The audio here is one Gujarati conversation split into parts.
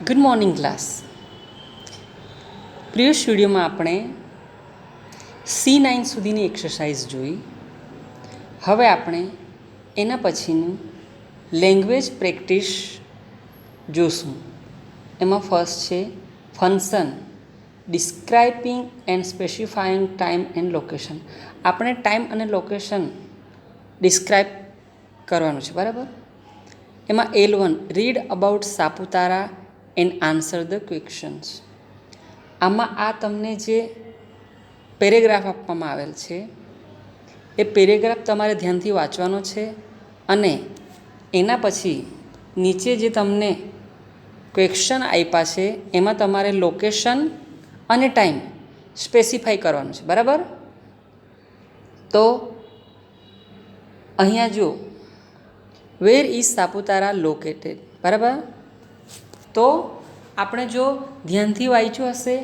Good morning class. પ્રિવિયસ વિડીયોમાં આપણે C9 સુધીની એક્સરસાઇઝ જોઈ. હવે આપણે એના પછીનું લેંગ્વેજ પ્રેક્ટિસ જોશું. એમાં ફર્સ્ટ છે function describing and specifying time and location. આપણે ટાઈમ અને લોકેશન ડિસ્ક્રાઇબ કરવાનું છે, બરાબર. એમાં L1 read about Saputara and answer the questions. આમાં આ તમને જે પેરેગ્રાફ આપવામાં આવેલ છે એ પેરેગ્રાફ તમારે ધ્યાનથી વાંચવાનો છે અને એના પછી નીચે જે તમને ક્વેશ્ચન આપ્યા છે એમાં તમારે લોકેશન અને ટાઈમ સ્પેસિફાઈ કરવાનું છે, બરાબર. તો અહીંયા જો વેર ઇઝ સાપુતારા લોકેટેડ, બરાબર. તો આપણે જો ધ્યાનથી વાંચ્યું હશે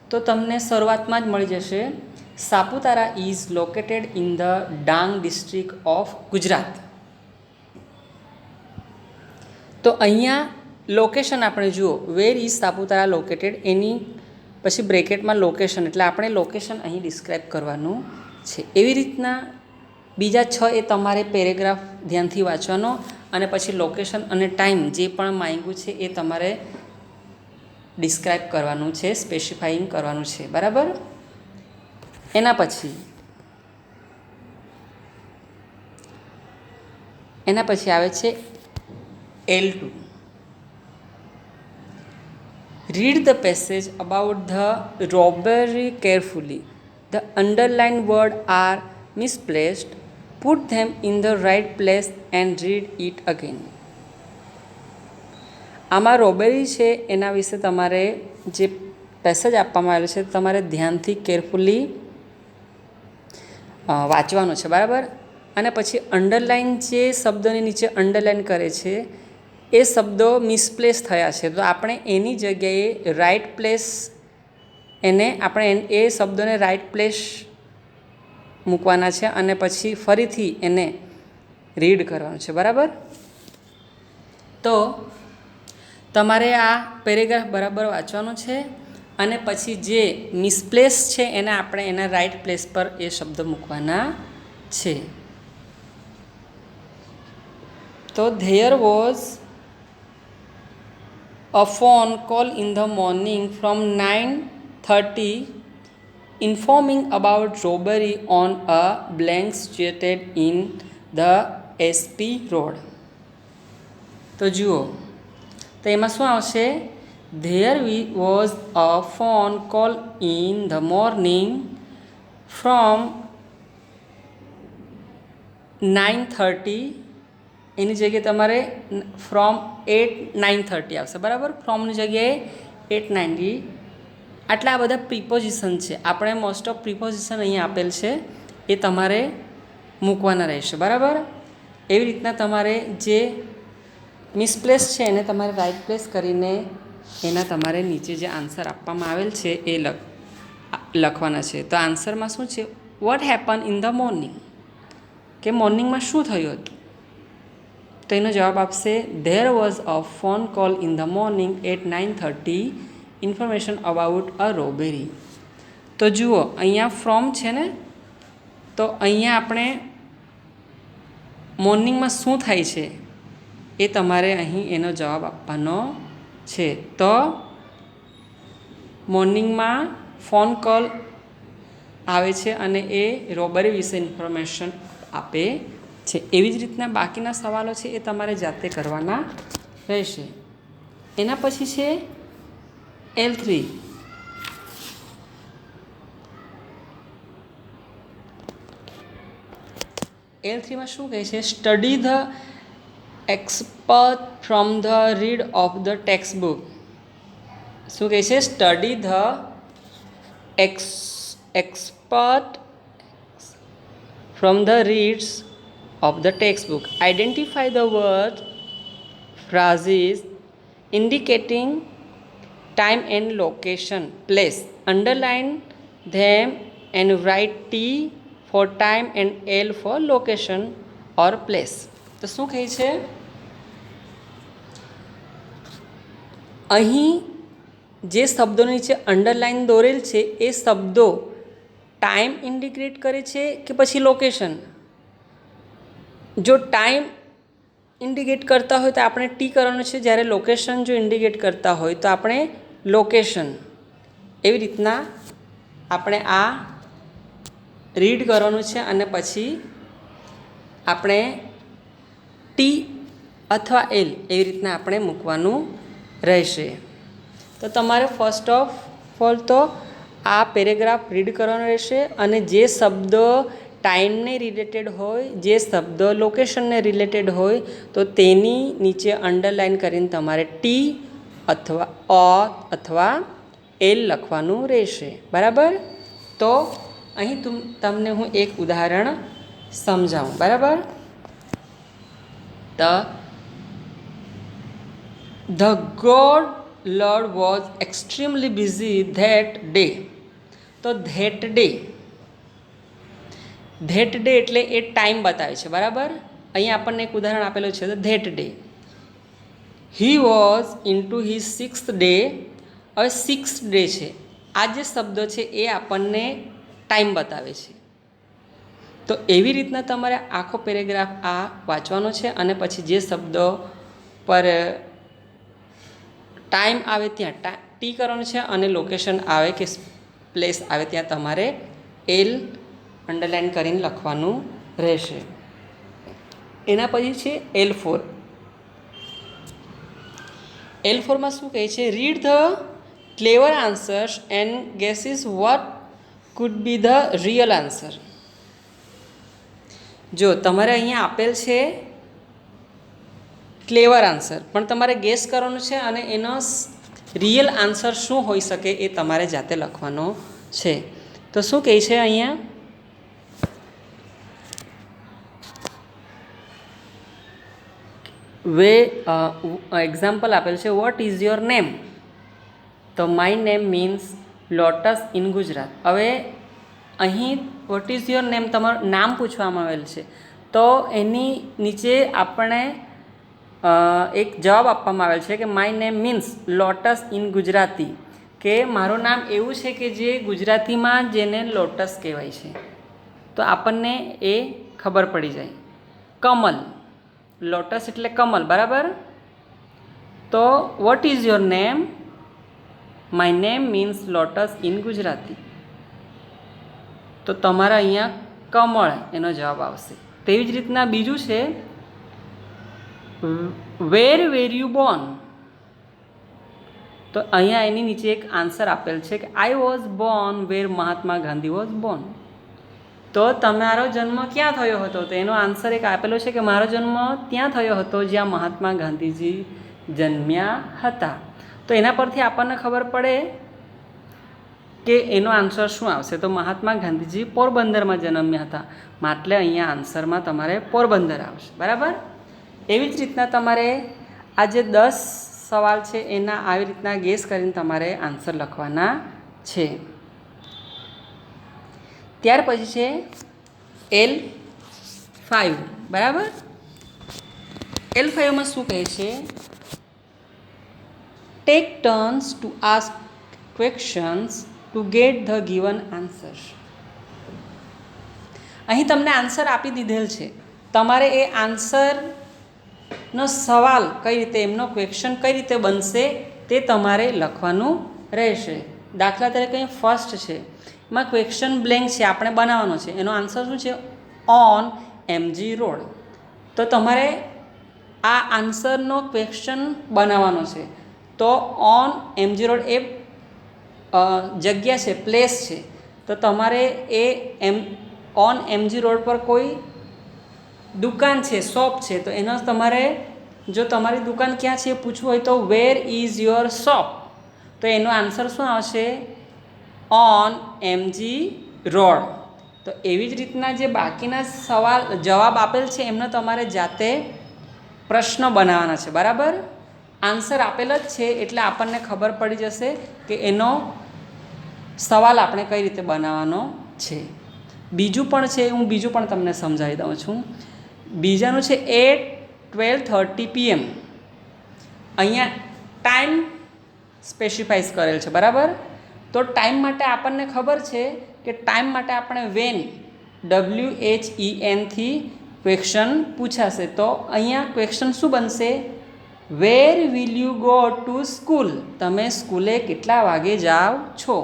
તો તમને શરૂઆતમાં જ મળી જશે Saputara is located in the Dang district of Gujarat. તો અહીંયા લોકેશન આપણે જુઓ વેર ઇઝ સાપુતારા લોકેટેડ, એની પછી બ્રેકેટમાં લોકેશન, એટલે આપણે લોકેશન અહીં ડિસ્ક્રાઇબ કરવાનું છે. એવી રીતના બીજા 6 એ તમારે પેરેગ્રાફ ધ્યાનથી વાંચવાનો અને પછી લોકેશન અને ટાઈમ જે પણ માંગ્યું છે એ તમારે ડિસ્ક્રાઇબ કરવાનું છે, સ્પેસિફાઈંગ કરવાનું છે, બરાબર. એના પછી આવે છે L2 read the passage about the robbery carefully. The underline word are misplaced. Put them in the right place and read it again. આમાં રોબરી છે એના વિશે તમારે જે પેસેજ આપવામાં આવેલો છે તમારે ધ્યાનથી કેરફુલી વાંચવાનો છે, બરાબર. અને પછી અંડરલાઇન જે શબ્દોની નીચે અંડરલાઇન કરે છે એ શબ્દો મિસપ્લેસ થયા છે, તો આપણે એની જગ્યાએ રાઇટ પ્લેસ આપણે એ શબ્દોને રાઇટ પ્લેસ મૂકવાના છે અને પછી ફરીથી એને રીડ કરવાનું છે, બરાબર. તો તમારે આ પેરેગ્રાફ બરાબર વાંચવાનો છે અને પછી જે મિસપ્લેસ છે એને આપણે એના રાઇટ પ્લેસ પર એ શબ્દ મૂકવાના છે. તો their was a phone call in the morning from 9:30 informing about robbery on a blank situated in the SP road. તો જુઓ, તો એમાં શું આવશે? There was a phone call in the morning from 9:30. એની જગ્યાએ તમારે ફ્રોમ 8:9:30 આવશે, બરાબર. ફ્રોમની જગ્યાએ 8:90. આટલા આ બધા પ્રિપોઝિશન છે. આપણે મોસ્ટ ઓફ પ્રિપોઝિશન અહીંયા આપેલ છે એ તમારે મૂકવાના રહેશે, બરાબર. એવી રીતના તમારે જે મિસપ્લેસ છે એને તમારે રાઇટ પ્લેસ કરીને એના તમારે નીચે જે આન્સર આપવામાં આવેલ છે એ લખવાના છે. તો આન્સરમાં શું છે? What happen in the morning, કે મોર્નિંગમાં શું થયું હતું. તો એનો જવાબ આપશે there was a phone call in the morning at 9:30 information about a robbery. તો જુઓ અહીંયા ફ્રોમ છે ને, તો અહીંયા આપણે મોર્નિંગમાં શું થાય છે એ તમારે અહીં એનો જવાબ આપવાનો છે. તો મોર્નિંગમાં ફોન કોલ આવે છે અને એ રોબરી વિશે ઇન્ફોર્મેશન આપે છે. એવી જ રીતના બાકીના સવાલો છે એ તમારે જાતે કરવાના રહેશે. એના પછી છે L3. L3માં શું કહે છે? Study the expert from the read of the text book. શું કહે છે? Study the expert from the reads of the text book. Identify the word phrases indicating time and location, place, underline them and write T for time and L for location or place. તો શું કહે છે? અહીં જે શબ્દો નીચે અંડરલાઇન દોરેલ છે એ શબ્દો ટાઈમ ઇન્ડિકેટ કરે છે કે પછી લોકેશન? જો ટાઈમ ઇન્ડિકેટ કરતા હોય તો આપણે ટી કરવાનું છે, જ્યારે લોકેશન જો ઇન્ડિકેટ કરતા હોય તો આપણે લોકેશન. એવી રીતના આપણે આ રીડ કરવાનું છે અને પછી આપણે ટી અથવા એલ એવી રીતના આપણે મૂકવાનું રહેશે. તો તમારે ફર્સ્ટ ઓફ ઓલ તો આ પેરેગ્રાફ રીડ કરવાનો રહેશે અને જે શબ્દ ટાઈમને રિલેટેડ હોય, જે શબ્દ લોકેશનને રિલેટેડ હોય તો તેની નીચે અંડરલાઇન કરીને તમારે ટી અથવા અથવા એલ લખવાનું રહેશે. બરાબર? તો અહીં તમને હું એક ઉદાહરણ સમજાવું. બરાબર? The god Lord was extremely busy that day. તો that day એટલે એ ટાઈમ બતાવે છે. બરાબર? અહીંયા આપણને એક ઉદાહરણ આપેલું છે. તો that day he was into his 6th day. હવે 6th day છે. આ જે શબ્દો છે એ આપણને ટાઈમ બતાવે છે. તો એવી રીતના તમારે આખો પેરેગ્રાફ આ વાંચવાનો છે અને પછી જે શબ્દો પર ટાઈમ આવે ત્યાં ટી કરવાનું છે અને લોકેશન આવે કે પ્લેસ આવે ત્યાં તમારે એલ અંડરલાઇન કરીને લખવાનું રહેશે. એના પછી છે L4. L4માં શું કહે છે? Read the clever answers and gases vote food B the real answer. જો તમારે અહીંયા આપેલ છે ક્લેવર આન્સર, પણ તમારે ગેસ કરવાનું છે અને એનો રિયલ આન્સર શું હોઈ શકે એ તમારે જાતે લખવાનો છે. તો શું કહે છે અહીંયા? એક્ઝામ્પલ આપેલ છે. What is your name? તો my name means lotus in Gujarat. હવે અહીં વોટ ઇઝ યોર નેમ તમારું નામ પૂછવામાં આવેલ છે, તો એની નીચે આપણે એક જવાબ આપવામાં આવેલ છે કે my name means lotus in Gujarati, કે મારું નામ એવું છે કે જે ગુજરાતીમાં જેને લોટસ કહેવાય છે. તો આપણને એ ખબર પડી જાય. કમલ, લોટસ એટલે કમલ. બરાબર? તો vote is your name? My name means lotus in Gujarati. તો તમારા અહીંયા કમળ એનો જવાબ આવશે. તેવી જ રીતના બીજું છે વેર યુ બોર્ન. તો અહીંયા એની નીચે એક આન્સર આપેલ છે કે I was born where Mahatma Gandhi was born. તો તમારો જન્મ ક્યાં થયો હતો? તો એનો આન્સર એક આપેલો છે કે મારો જન્મ ત્યાં થયો હતો જ્યાં મહાત્મા ગાંધીજી જન્મ્યા હતા. તો એના પરથી આપણને ખબર પડે કે એનો આન્સર શું આવશે. તો મહાત્મા ગાંધીજી પોરબંદરમાં જન્મ્યા હતા, એટલે અહીંયા આન્સરમાં તમારે પોરબંદર આવશે. બરાબર? એવી જ રીતના તમારે આ જે 10 સવાલ છે એના આવી રીતના ગેસ કરીને તમારે આન્સર લખવાના છે. ત્યાર પછી છે L5. બરાબર? L5માં શું કહે છે? Take turns to ask questions to get the given answer. અહીં તમને આન્સર આપી દીધેલ છે, તમારે એ આન્સરનો સવાલ કઈ રીતે, એમનો ક્વેશ્ચન કઈ રીતે બનશે તે તમારે લખવાનું રહેશે. દાખલા તરીકે અહીં ફર્સ્ટ છે, એમાં ક્વેશ્ચન બ્લેન્ક છે, આપણે બનાવવાનો છે. એનો આન્સર શું છે? On MG road. તો તમારે આ આન્સરનો ક્વેશ્ચન બનાવવાનો છે. તો ઓન MG રોડ એ જગ્યા છે, પ્લેસ છે. તો તમારે એ ઓન MG રોડ પર કોઈ દુકાન છે, શોપ છે, તો એનો તમારે જો તમારી દુકાન ક્યાં છે એ પૂછવું હોય તો વેર ઇઝ યોર શોપ. તો એનો આન્સર શું આવશે? On MG road. તો એવી જ રીતના જે બાકીના જવાબ આપેલ છે એમને તમારે જાતે પ્રશ્ન બનાવવાના છે. બરાબર? આન્સર આપેલ જ છે એટલે આપણને ખબર પડી જશે કે એનો સવાલ આપણે કઈ રીતે બનાવવાનો છે. બીજું પણ છે, હું બીજું પણ તમને સમજાવી દઉં છું. બીજાનું છે 8:12:30 PM. અહીંયા ટાઈમ સ્પેસિફાઈઝ કરેલ છે, બરાબર. તો ટાઈમ માટે આપણને ખબર છે કે ટાઈમ માટે આપણે વેન WHEN થી ક્વેશ્ચન પૂછાશે. તો અહીંયા ક્વેશ્ચન શું બનશે? Where will you go to school? તમે સ્કૂલે કેટલા વાગે જાઓ છો?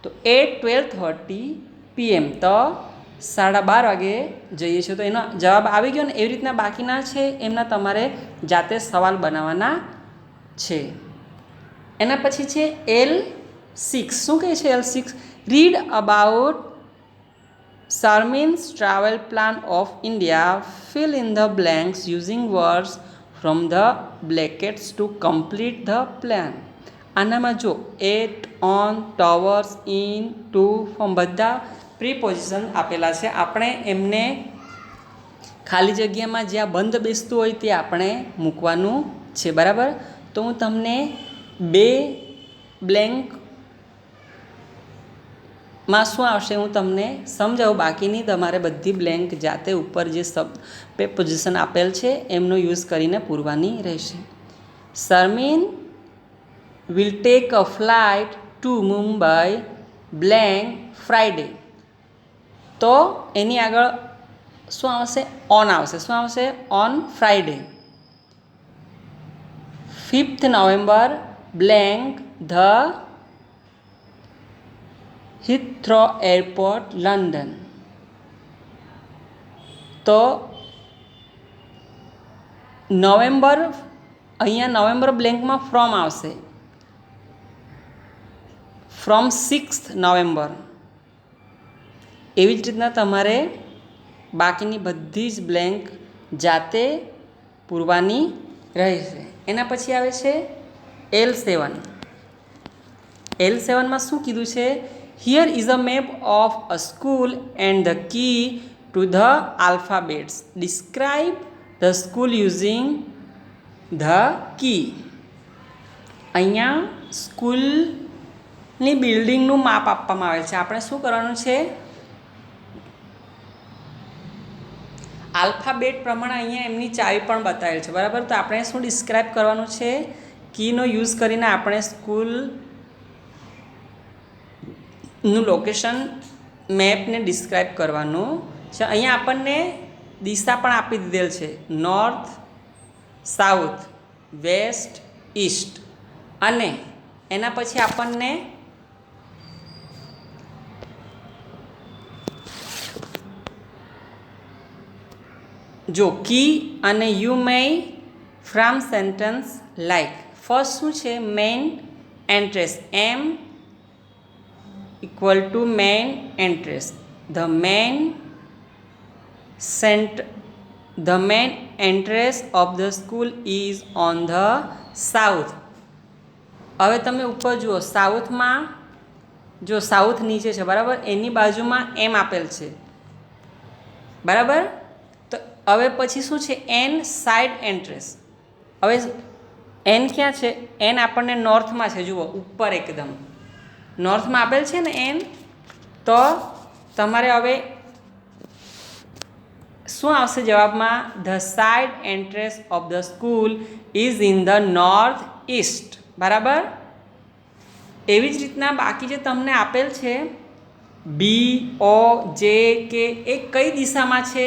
તો એટ 12:30 PM. તો 12:30 વાગે જઈએ છીએ. તો એનો જવાબ આવી ગયો ને. એવી રીતના બાકીના છે એમના તમારે જાતે સવાલ બનાવવાના છે. એના પછી છે L6. શું કહે છે L6? Read about Sharmin's travel plan of India. Fill in the blanks using words from the brackets to complete the plan. આનામાં જો at, on, towards, in, to, from બધા પ્રીપોઝિશન આપેલા છે. આપણે એમને ખાલી જગ્યામાં જ્યાં બંધ બેસતું હોય તે આપણે મૂકવાનું છે, બરાબર. તો હું તમને 2 બ્લેન્કમાં શું આવશે હું તમને સમજાવું. બાકીની તમારે બધી બ્લેન્ક જાતે ઉપર જે પ્રીપોઝિશન આપેલ છે એમનો યુઝ કરીને પૂરવાની રહેશે. શર્મિન will take a flight to Mumbai blank Friday. તો એની આગળ શું આવશે? ઓન આવશે. શું આવશે? On Friday. 5th November blank the Heathrow Airport, London. તો નવેમ્બર, અહીંયા નવેમ્બર બ્લેન્કમાં ફ્રોમ આવશે. From 6th November. એવી જ રીતના તમારે બાકીની બધી જ બ્લેન્ક જાતે પૂરવાની રહેશે. એના પછી આવે છે L7. L7માં શું કીધું છે? Here is a map of a school and the key to the alphabets. Describe the school using the key. અહીંયા સ્કૂલની બિલ્ડિંગનું માપ આપવામાં આવેલ છે. આપણે શું કરવાનું છે? આલ્ફાબેટ પ્રમાણે અહીંયા એમની ચાવી પણ બતાવેલ છે, બરાબર. તો આપણે શું ડિસ્ક્રાઇબ કરવાનું છે? કીનો યુઝ કરીને આપણે સ્કૂલનું લોકેશન મેપને ડિસ્ક્રાઇબ કરવાનું છે. અહીંયા આપણને દિશા પણ આપી દીધેલ છે. North, south, west, east. અને એના પછી આપણને જો કી અને you may frame sentence like. First શું છે? Main entrance. M = main entrance. The main entrance of the school is on the south. હવે તમે ઉપર જુઓ, સાઉથમાં જો સાઉથ નીચે છે, બરાબર. એની બાજુમાં M આપેલ છે, બરાબર. તો હવે પછી શું છે? N side entrance. હવે N ક્યાં છે? N આપણને નોર્થમાં છે. જુઓ ઉપર એકદમ નોર્થમાં આપેલ છે ને N. તો તમારે હવે શું આવશે જવાબમાં? The side entrance of the school is in the north East, બરાબર. એવી જ રીતના બાકી જે તમને આપેલ છે B, O, J, K એ કઈ દિશામાં છે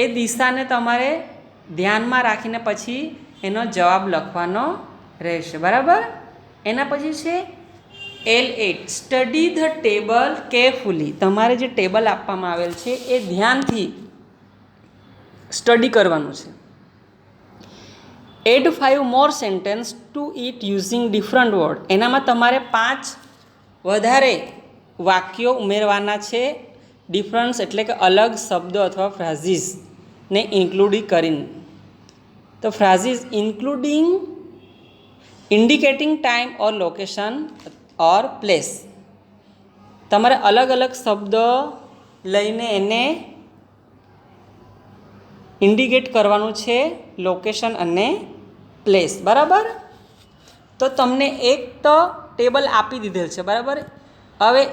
એ દિશાને તમારે ધ્યાનમાં રાખીને પછી એનો જવાબ લખવાનો રહેશે, બરાબર. એના પછી છે L8. Study the table carefully. તમારે જે ટેબલ આપવામાં આવેલ છે એ ધ્યાનથી સ્ટડી કરવાનું છે. Add 5 more sentence to it using different word. એનામાં તમારે 5 વધારે વાક્યો ઉમેરવાના છે. ડિફરન્સ એટલે કે અલગ શબ્દો અથવા ફ્રાઝીસને ઇન્ક્લુડ કરીને. તો phrases including indicating time or location or place. તમારે અલગ અલગ શબ્દો લઈને એને ઇન્ડિકેટ કરવાનું છે, લોકેશન અને પ્લેસ, બરાબર. તો તમને એક તો ટેબલ આપી દીધેલ છે, બરાબર. હવે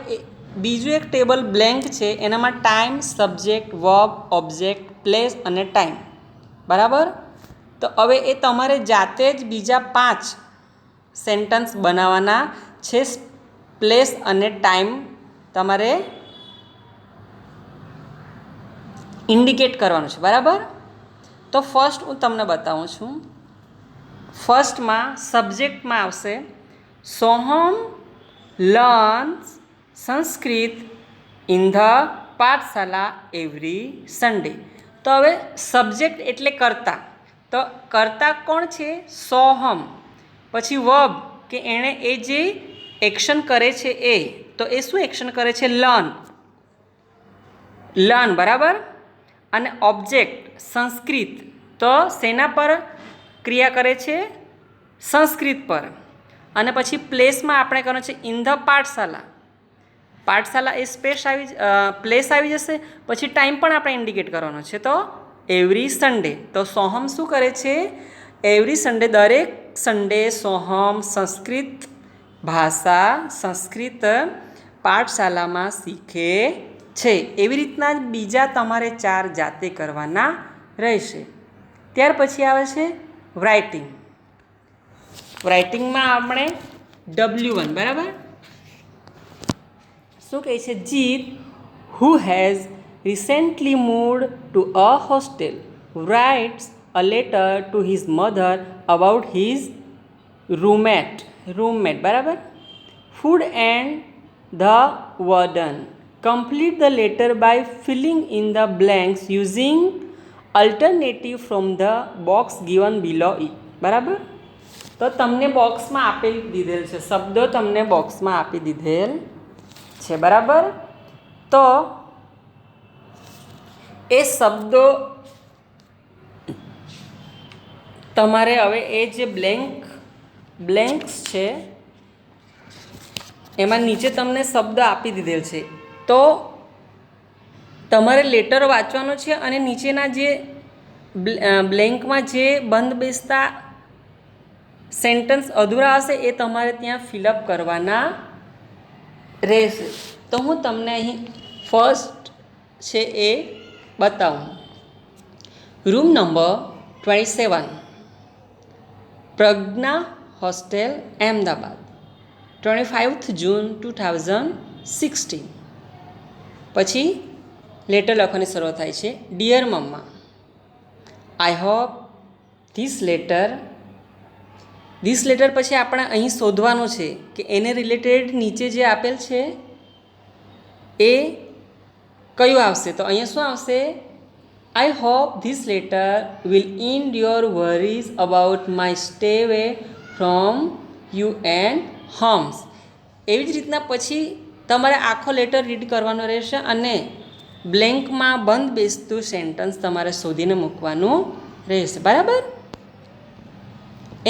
બીજું એક ટેબલ બ્લેન્ક છે. એનામાં time, subject, verb, object, place અને ટાઈમ, બરાબર. તો હવે એ તમારે જાતે જ બીજા 5 સેન્ટન્સ બનાવવાના છે. પ્લેસ અને ટાઈમ તમારે ઇન્ડિકેટ કરવાનું છે, બરાબર. તો ફર્સ્ટ હું તમને બતાવું છું. ફર્સ્ટમાં સબ્જેક્ટમાં આવશે Soham learns Sanskrit in the પાઠશાલા every Sunday. તો હવે સબ્જેક્ટ એટલે કર્તા. તો કર્તા કોણ છે? સોહમ. પછી વર્બ કે એણે એ જે એક્શન કરે છે એ, તો એ શું એક્શન કરે છે? લર્ન, બરાબર. અને ઓબ્જેક્ટ સંસ્કૃત, તો શેના પર ક્રિયા કરે છે? સંસ્કૃત પર. અને પછી પ્લેસમાં આપણે કરવાનું છે ઇન ધ પાઠશાલા. પાઠશાલા એ પ્લેસ આવી જશે. પછી ટાઈમ પણ આપણે ઇન્ડિકેટ કરવાનો છે, તો એવરી સન્ડે. તો સોહમ શું કરે છે? એવરી સન્ડે, દરેક સન્ડે સોહમ સંસ્કૃત ભાષા, સંસ્કૃત પાઠશાલામાં શીખે છે. એવી રીતના જ બીજા તમારે 4 જાતે કરવાના રહેશે. ત્યાર પછી આવે છે રાઇટિંગ. રાઇટિંગમાં આપણે W1, બરાબર. શું કહે છે? જીત, who has recently moved to a hostel, writes a letter to his mother about his roommate, બરાબર. Food and the warden. Complete the letter by filling in the blanks using alternative from the box given below it, બરાબર. તો તમને બોક્સમાં આપી દીધેલ છે, શબ્દો તમને બોક્સમાં આપી દીધેલ છે, બરાબર. તો એ શબ્દો તમારે હવે એ જે બ્લેન્ક્સ છે એમાં નીચે તમને શબ્દ આપી દીધેલ છે, તો તમારે લેટર વાંચવાનો છે અને નીચેના જે બ્લેન્કમાં જે બંધ બેસતા સેન્ટન્સ અધૂરા હશે એ તમારે ત્યાં ફિલઅપ કરવાના રહેશે. તો હું તમને અહીં ફર્સ્ટ છે એ બતાવું. Room number 27, Pragya hostel, Ahmedabad, 25th June 2016. પછી લેટર લખવાની શરૂઆત થાય છે. Dear mamma, I hope this letter પછી આપણે અહીં શોધવાનું છે કે એને રિલેટેડ નીચે જે આપેલ છે એ કયું આવશે. તો અહીંયા શું આવશે? I hope this letter will end your worries about my stay way from you and homes. એવી જ રીતના પછી તમારે આખો લેટર રીડ કરવાનો રહેશે અને બ્લેન્કમાં બંધ બેસતું સેન્ટન્સ તમારે શોધીને મૂકવાનું રહેશે, બરાબર.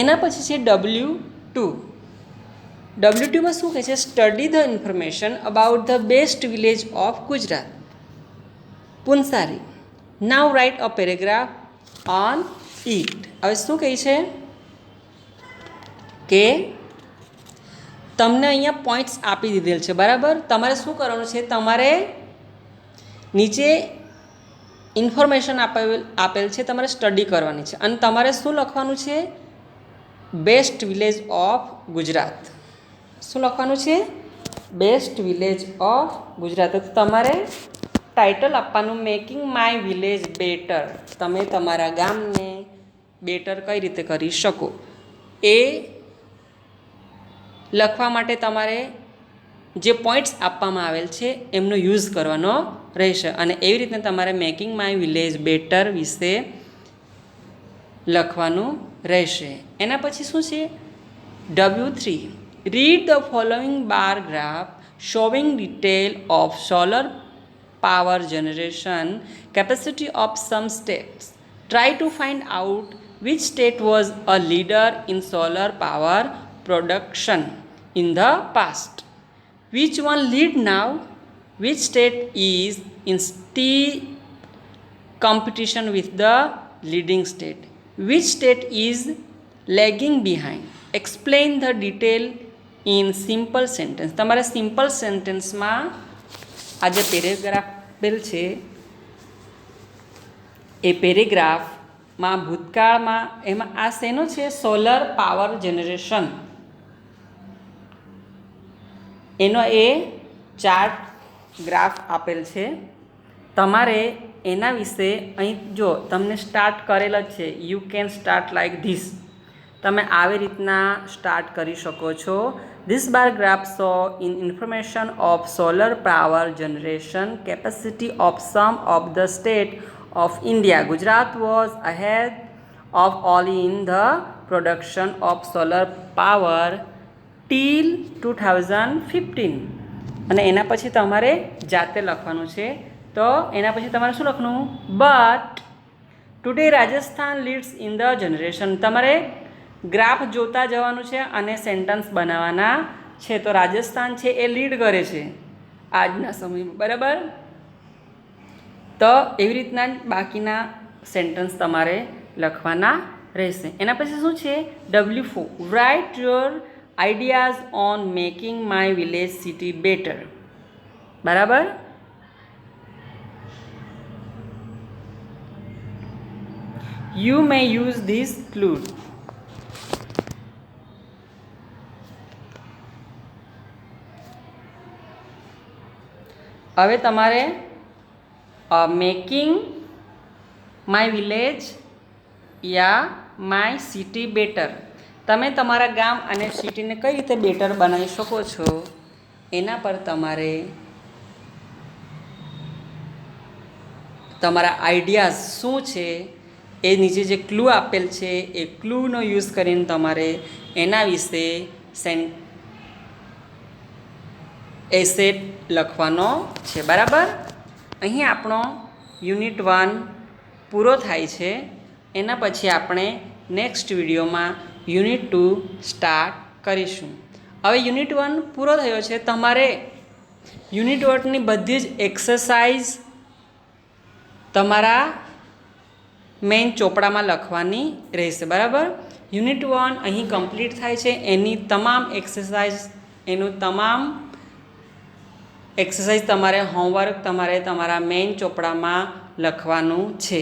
એના પછી છે W2માં શું કહે છે? Study the information about the best village of Gujarat, Punsari. Now write a paragraph on it. હવે શું કહે છે કે તમને અહીંયા પોઈન્ટ્સ આપી દીધેલ છે, બરાબર. તમારે શું કરવાનું છે? તમારે નીચે ઇન્ફોર્મેશન આપેલ છે, તમારે સ્ટડી કરવાની છે અને તમારે શું લખવાનું છે? Best village of Gujarat. શું લખવાનું છે? Best village of Gujarat. તો તમારે ટાઇટલ આપવાનું મેકિંગ માય વિલેજ બેટર. તમે તમારા ગામને બેટર કઈ રીતે કરી શકો એ લખવા માટે તમારે જે પોઈન્ટ્સ આપવામાં આવેલ છે એમનો યુઝ કરવાનો રહેશે અને એવી રીતે તમારે મેકિંગ માય વિલેજ બેટર વિશે લખવાનું રહેશે. એના પછી શું છે? W3, read the following bar graph showing detail of solar power generation capacity of some states. Try to find out which state was a leader in solar power production in the past. Which one lead now? Which state is in still competition with the leading state? Which state is lagging behind? Explain the detail in simple sentence. તમારે સિમ્પલ સેન્ટેન્સમાં આ જે પેરેગ્રાફ આપેલ છે એ પેરેગ્રાફમાં ભૂતકાળમાં એમાં આ શેનો છે? Solar power generation. એનો એ ચાર્ટ ગ્રાફ આપેલ છે. તમારે એના વિશે અહીં જો તમને સ્ટાર્ટ કરેલ જ છે, you can start like this. તમે આવી રીતના સ્ટાર્ટ કરી શકો છો. This bar graph show in information of solar power generation capacity of some of the state of India. Gujarat was ahead of all in the production of solar power till 2015. અને એના પછી તમારે જાતે લખવાનું છે. તો એના પછી તમારે શું લખવાનું? But today Rajasthan leads in the generation. તમારે ગ્રાફ જોતા જવાનું છે અને સેન્ટન્સ બનાવવાના છે. તો રાજસ્થાન છે એ લીડ કરે છે આજના સમયમાં, બરાબર. તો એવી રીતના બાકીના સેન્ટન્સ તમારે લખવાના રહેશે. એના પછી શું છે? W4 write your ideas on making my village city better. બરાબર. You may use this clue. હવે તમારે મેકિંગ માય વિલેજ યા માય સિટી બેટર, તમે તમારા ગામ અને સિટીને કઈ રીતે બેટર બનાવી શકો છો એના પર તમારે તમારા આઈડિયાઝ શું છે એ નીચે જે ક્લુ આપેલ છે એ ક્લુનો યુઝ કરીને તમારે એના વિશે એસેટ લખવાનો છે. બરાબર. અહીં આપણો યુનિટ 1 પૂરો થાય છે. એના પછી આપણે નેક્સ્ટ વિડીયોમાં યુનિટ 2 સ્ટાર્ટ કરીશું. હવે યુનિટ 1 પૂરો થયો છે. તમારે યુનિટ 1ની બધી જ એક્સરસાઇઝ તમારા મેઇન ચોપડામાં લખવાની રહેશે. બરાબર. યુનિટ 1 અહીં કમ્પ્લીટ થાય છે. એની તમામ એક્સરસાઇઝ, એનું તમામ એક્સરસાઇઝ તમારે હોમવર્ક તમારે તમારા મેઇન ચોપડામાં લખવાનું છે.